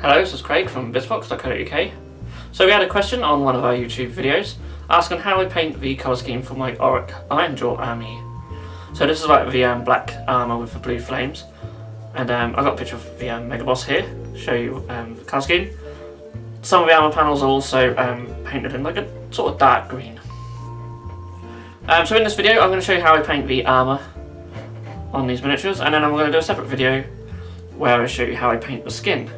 Hello, this is Craig from bizbox.co.uk. So we had a question on one of our YouTube videos asking how I paint the colour scheme for my Orruk Ironjawz army. So this is like the black armour with the blue flames, and I've got a picture of the Mega Boss here to show you the colour scheme. Some of the armour panels are also painted in like a sort of dark green. So in this video I'm going to show you how I paint the armour on these miniatures, and then I'm going to do a separate video where I show you how I paint the skin.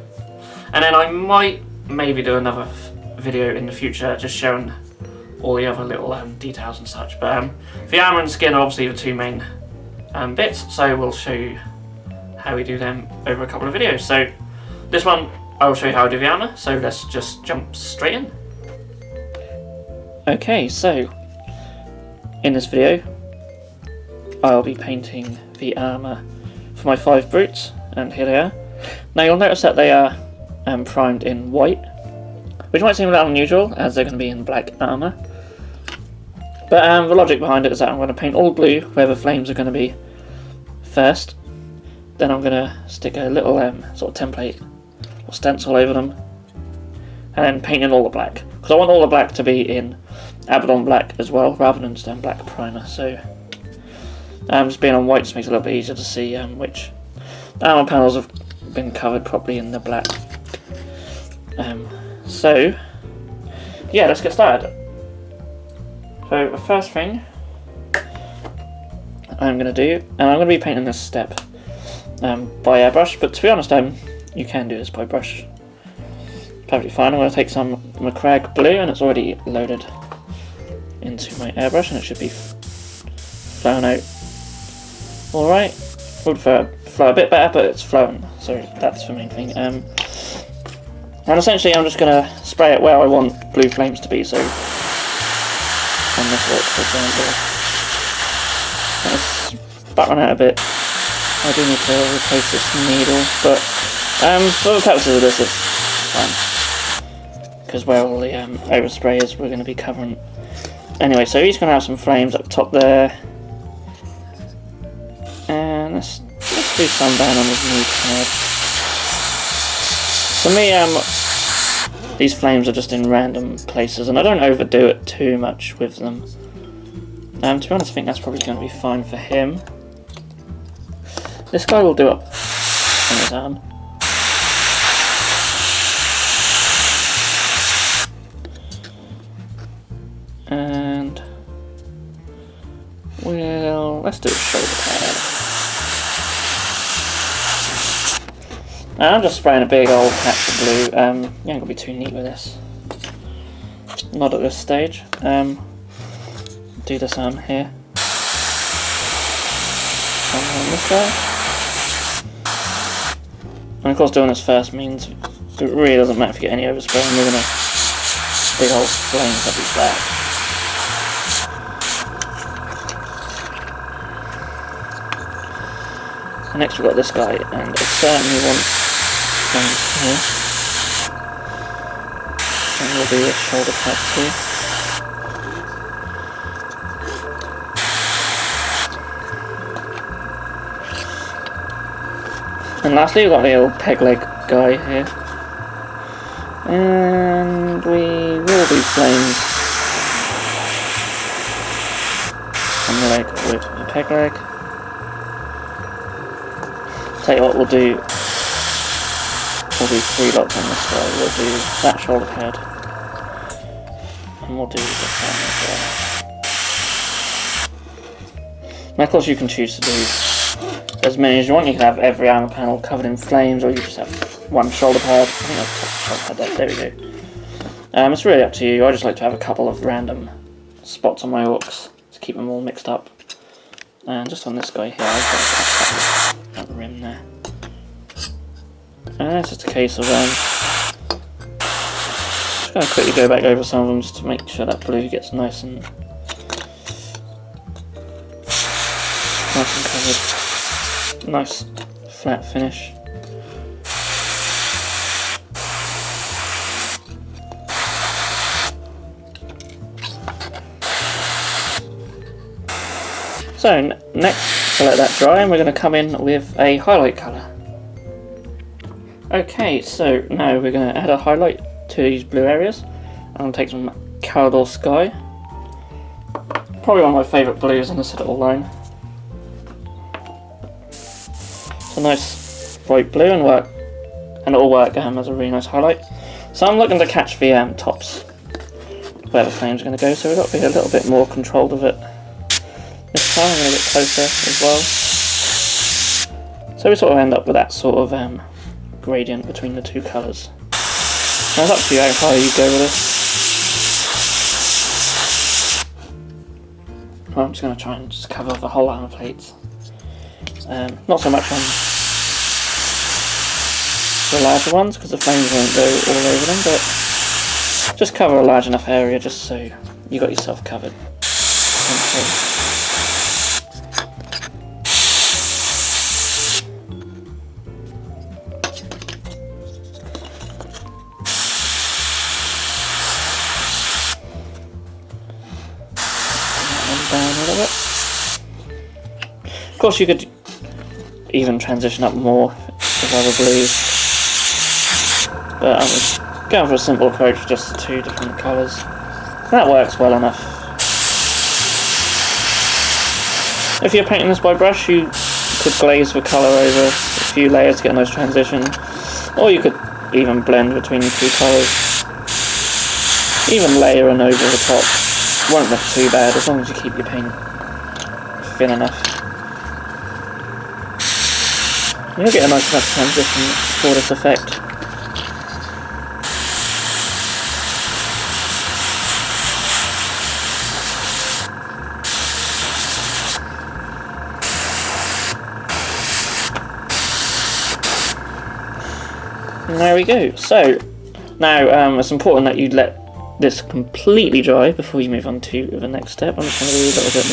And then I might maybe do another video in the future just showing all the other little details and such. But the armour and skin are obviously the two main bits, so we'll show you how we do them over a couple of videos. So this one I will show you how I do the armour, so let's just jump straight in. Okay, so in this video I'll be painting the armour for my 5 brutes, and here they are. Now you'll notice that they are primed in white, which might seem a little unusual as they're going to be in black armour. But the logic behind it is that I'm going to paint all blue where the flames are going to be first. Then I'm going to stick a little sort of template or stencil over them, and then paint in all the black, because I want all the black to be in Abaddon black as well, rather than just black primer. So just being on white just makes it a little bit easier to see which armour panels have been covered properly in the black. So yeah, let's get started. So the first thing I'm going to do, and I'm going to be painting this step by airbrush, but to be honest you can do this by brush perfectly fine. I'm going to take some McCrag blue, and it's already loaded into my airbrush and it should be flown out alright. Would flow a bit better, but it's flowing, so that's the main thing. And essentially I'm just going to spray it where I want blue flames to be, so on this orc for example. It's back run out a bit. I do need to replace this needle, but for the purposes of this it's fine, because where all the overspray is we're going to be covering. Anyway, so he's going to have some flames up top there, and let's do some down on his knee pad. For me, these flames are just in random places, and I don't overdo it too much with them. To be honest, I think that's probably going to be fine for him. This guy will do up on his arm. And let's do a shoulder pad. I'm just spraying a big old patch of blue. You ain't gonna be too neat with this. Not at this stage. Do this arm here. And this guy. And of course doing this first means it really doesn't matter if you get any overspray, and you're gonna big old flames up his back. And next we've got this guy, and I certainly want flames here. And we'll do a shoulder pad too. And lastly we've got the little peg leg guy here. And we will do flames on the leg with a peg leg. Tell you what we'll do 3 lots on this guy. We'll do that shoulder pad, and we'll do this one as well. And of course you can choose to do as many as you want. You can have every armour panel covered in flames, or you just have one shoulder pad. I think that's shoulder pad there we go. It's really up to you. I just like to have a couple of random spots on my orcs to keep them all mixed up. And just on this guy here, I've got that rim there. And it's just a case of just going to quickly go back over some of them just to make sure that blue gets nice and covered. Nice flat finish. So next, to let that dry, and we're going to come in with a highlight colour. Okay, so now we're going to add a highlight to these blue areas. I'm going to take some Calidor Sky. Probably one of my favourite blues in this little line. It's a nice bright blue and it'll work as a really nice highlight. So I'm looking to catch the tops where the flames are going to go, so we've got to be a little bit more controlled of it. This time I'm going to get closer as well. So we sort of end up with that sort of gradient between the two colours. Now it's up to you how far you go with this. Well, I'm just going to try and just cover the whole armour plates. Not so much on the larger ones because the flames won't go all over them, but just cover a large enough area just so you got yourself covered. Okay. Down a little bit. Of course you could even transition up more with other blues, but I'm just going for a simple approach, just 2 different colours. That works well enough. If you're painting this by brush, you could glaze the colour over a few layers to get a nice transition, or you could even blend between the 2 colours. Even layering over the top won't look too bad as long as you keep your paint thin enough. You'll get a nice enough transition for this effect. And there we go. So now it's important that you let this completely dry before you move on to the next step. I'm just going to do a little bit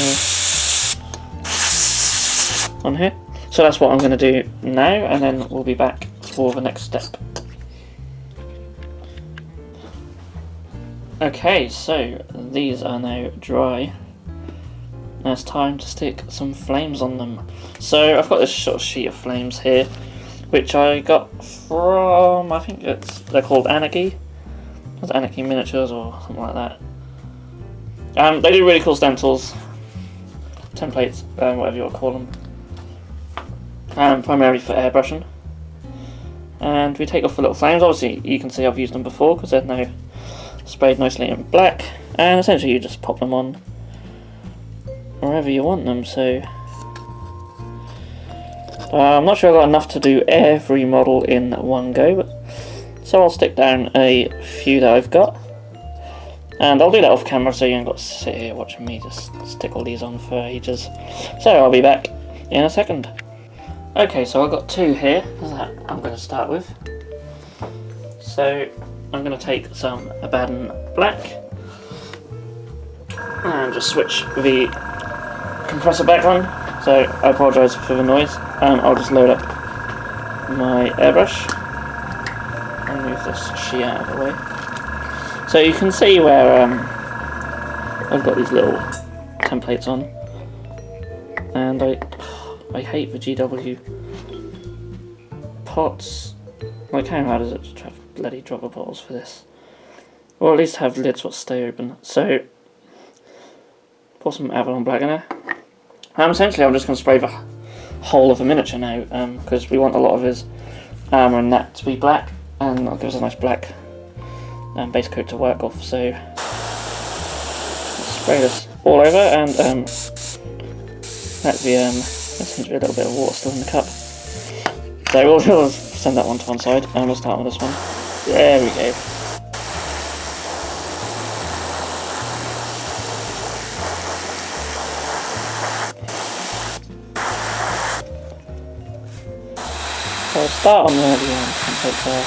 more on here. So that's what I'm going to do now, and then we'll be back for the next step. Okay, so these are now dry. Now it's time to stick some flames on them. So I've got this sort of sheet of flames here, which I got from, I think they're called Anarchy. It's Anarchy Miniatures or something like that. They do really cool stencils, templates, whatever you want to call them. Primarily for airbrushing. And we take off the little flames. Obviously you can see I've used them before because they're now sprayed nicely in black, and essentially you just pop them on wherever you want them. So I'm not sure I've got enough to do every model in one go, so I'll stick down a few that I've got, and I'll do that off camera so you ain't got to sit here watching me just stick all these on for ages. So I'll be back in a second. Okay, so I've got 2 here that I'm going to start with. So I'm going to take some Abaddon Black and just switch the compressor back on. So I apologise for the noise. I'll just load up my airbrush and move this sheet out of the way. So you can see where I've got these little templates on, and I hate the GW pots. Like, how hard is it to have bloody dropper bottles for this? Or at least have lids that stay open. So pour some Avalon Black in there. Essentially I'm just going to spray the whole of the miniature now, because we want a lot of his armour and that to be black, and that'll give us a nice black base coat to work off. So spray this all over, and that's the essentially a little bit of water still in the cup. So we'll send that one to one side, and we'll start with this one. There we go. So I'll start on the template there.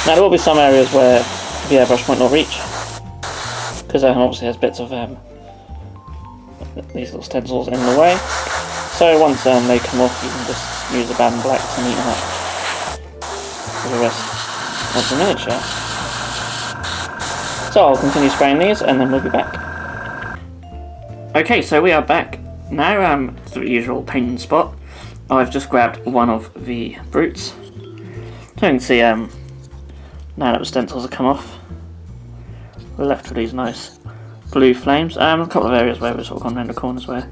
Now there will be some areas where the airbrush might not reach, because obviously there's bits of these little stencils in the way. So once they come off, you can just use the Abaddon Black to neaten up for the rest of the miniature. So I'll continue spraying these, and then we'll be back. Okay, so we are back now to the usual painting spot. I've just grabbed one of the brutes. So you can see now that the stencils have come off, we're left with these nice blue flames. A couple of areas where we've sort of gone around the corners where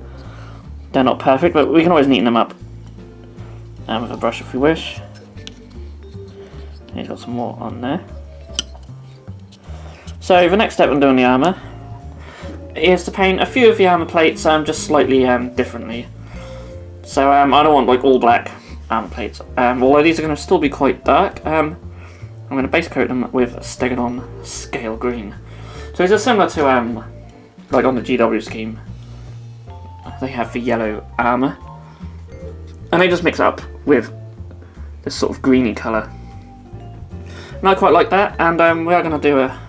they're not perfect, but we can always neaten them up with a brush if we wish. He's got some more on there. So the next step in doing the armour is to paint a few of the armour plates just slightly differently. So I don't want like all black armour plates, although these are going to still be quite dark. I'm going to base coat them with Stegadon Scale Green. So these are similar to like on the GW scheme, they have the yellow armour, and they just mix up with this sort of greeny colour. And I quite like that, and we are going to do a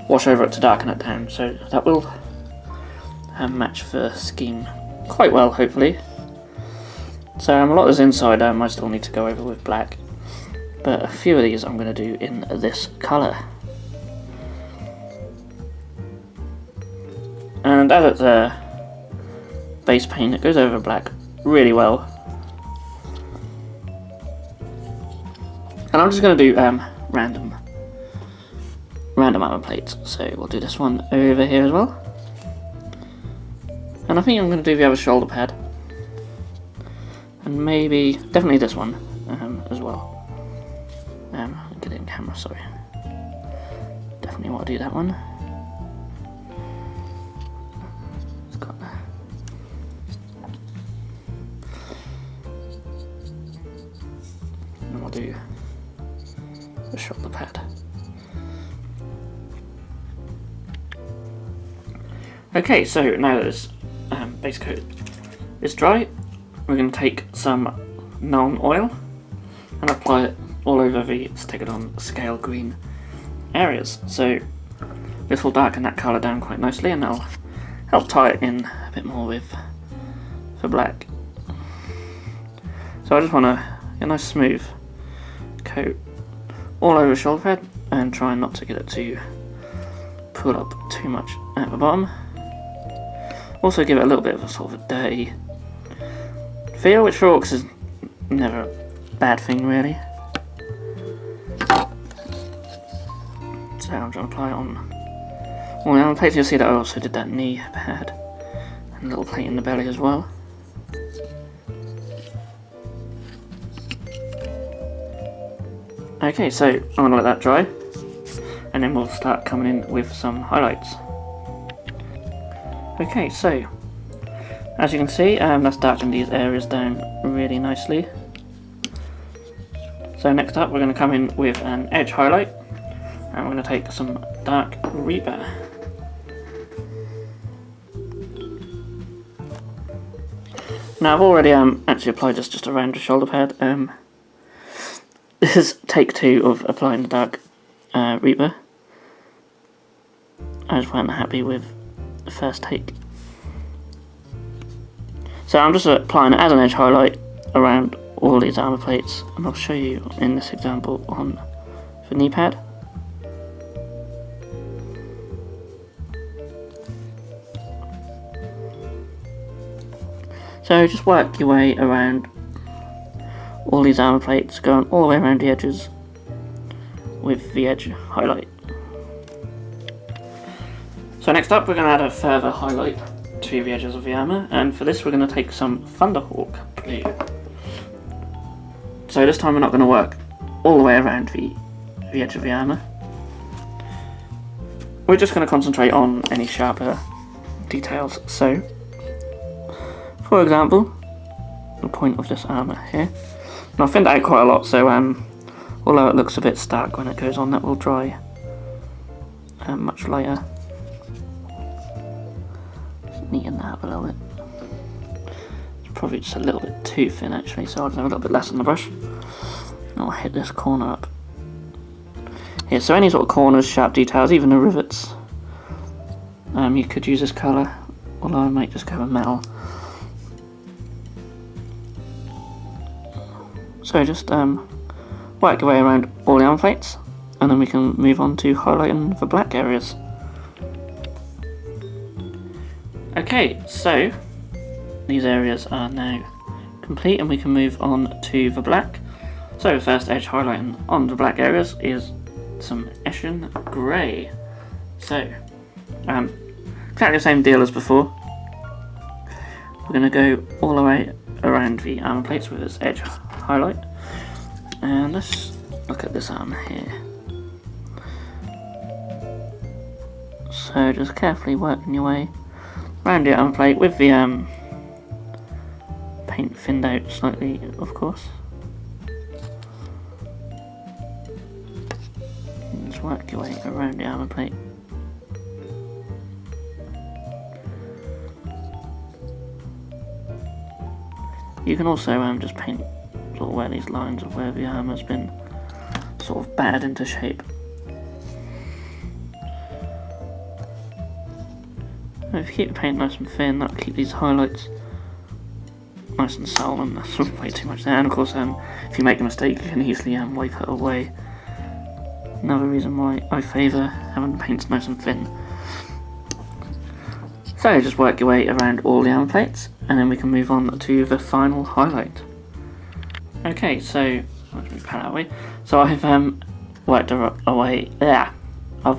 wash over it to darken it down, so that will match the scheme quite well, hopefully. So a lot of this inside I still need to go over with black, but a few of these I'm going to do in this colour. And as it's a base paint, it goes over black really well. And I'm just going to do random armour plates, so we'll do this one over here as well. And I think I'm going to do the other shoulder pad, and maybe, definitely this one as well. Get it in camera, sorry. Definitely want to do that one. It's got that. And we'll do the shoulder pad. Okay, so now that this base coat is dry, we're going to take some Nuln oil and apply it all over the Stegadon Scale Green areas. So this will darken that colour down quite nicely, and that'll help tie it in a bit more with the black. So I just want a nice smooth coat all over the shoulder pad, and try not to get it to pull up too much at the bottom. Also give it a little bit of a sort of a dirty feel, which for orcs is never a bad thing really. So I'm trying to apply it on all the armour plates. You'll see that I also did that knee pad and a little plate in the belly as well. Okay, so I'm going to let that dry, and then we'll start coming in with some highlights. Okay, so as you can see, that's darkened these areas down really nicely. So next up we're going to come in with an edge highlight, and we're going to take some dark Reaper. Now I've already actually applied this just around the shoulder pad. This is take 2 of applying the dark Reaper. I just wasn't happy with the first take. So I'm just applying it as an edge highlight around all these armour plates, and I'll show you in this example on the knee pad. So just work your way around all these armour plates, going all the way around the edges with the edge highlight. So next up we're going to add a further highlight to the edges of the armour, and for this we're going to take some Thunderhawk blue. So this time we're not going to work all the way around the edge of the armour. We're just going to concentrate on any sharper details. So for example, the point of this armour here. And I've thinned it out quite a lot, so although it looks a bit stark when it goes on, that will dry much lighter. Just neaten that up a little bit. It's probably just a little bit too thin actually, so I'll just have a little bit less on the brush. And I'll hit this corner up here. So any sort of corners, sharp details, even the rivets, you could use this colour, although I might just go with metal. So just work your way around all the armour plates, and then we can move on to highlighting the black areas. Okay, so these areas are now complete, and we can move on to the black. So the first edge highlighting on the black areas is some Eshin Grey. So, exactly the same deal as before. We're going to go all the way around the armour plates with this edge highlight. And let's look at this armour here. So just carefully working your way around the armour plate with the paint thinned out slightly, of course. And just work your way around the armour plate. You can also just paint sort of where these lines of where the armour's been sort of battered into shape. And if you keep the paint nice and thin, that'll keep these highlights nice and subtle, and that's way too much there. And of course, if you make a mistake, you can easily wipe it away. Another reason why I favour having the paints nice and thin. So just work your way around all the armour plates, and then we can move on to the final highlight. Okay, so let me put that away. So I've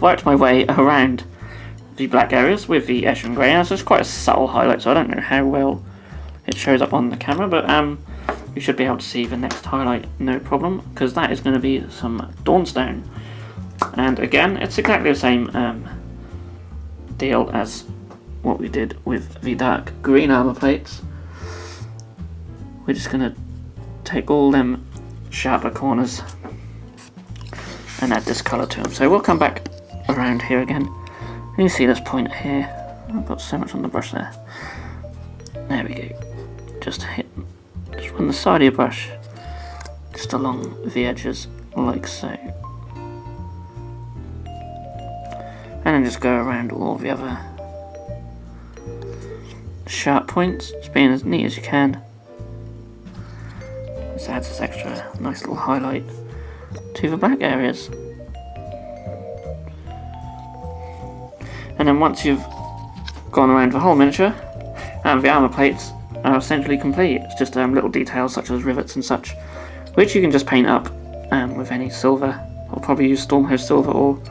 worked my way around the black areas with the Eshin Grey. Now, so it's quite a subtle highlight, so I don't know how well it shows up on the camera, but you should be able to see the next highlight no problem, because that is going to be some Dawnstone. And again, it's exactly the same deal as what we did with the dark green armour plates. We're just going to take all them sharper corners and add this colour to them. So we'll come back around here again. And you see this point here. I've got so much on the brush there. There we go. Just run the side of your brush just along the edges like so. And then just go around all the other sharp points, just being as neat as you can. This adds this extra nice little highlight to the black areas. And then once you've gone around the whole miniature, the armour plates are essentially complete. It's just little details such as rivets and such, which you can just paint up with any silver. I'll probably use Stormhost silver or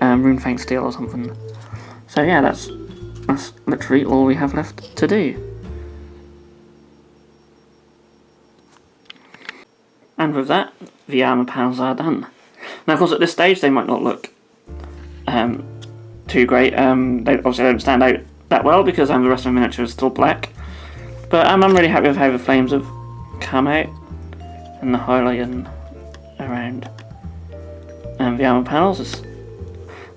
Runefaint steel or something. So yeah, that's literally all we have left to do. And with that, the armour panels are done. Now of course at this stage they might not look too great. They obviously don't stand out that well because the rest of the miniature is still black. But I'm really happy with how the flames have come out and the highlighting around the armour panels is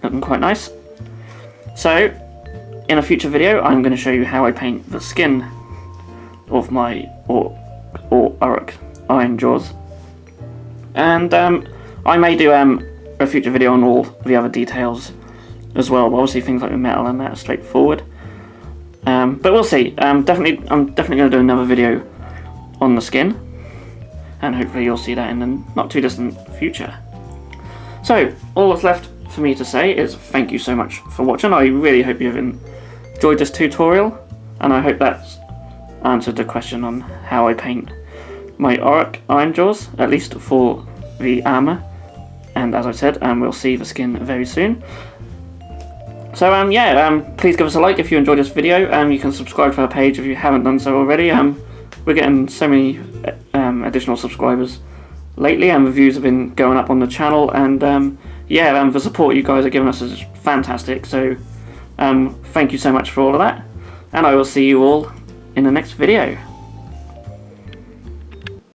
looking quite nice. So in a future video I'm going to show you how I paint the skin of my Orruk Ironjawz. And I may do a future video on all the other details as well. Obviously things like the metal and that are straightforward. But we'll see. I'm definitely going to do another video on the skin, and hopefully you'll see that in the not too distant future. So all that's left for me to say is thank you so much for watching. I really hope you've enjoyed this tutorial, and I hope that's answered the question on how I paint my Orruk Ironjawz, at least for the armour. And as I said, we'll see the skin very soon. So please give us a like if you enjoyed this video. You can subscribe to our page if you haven't done so already. We're getting so many additional subscribers lately, and the views have been going up on the channel, and the support you guys are giving us is fantastic. So thank you so much for all of that, and I will see you all in the next video.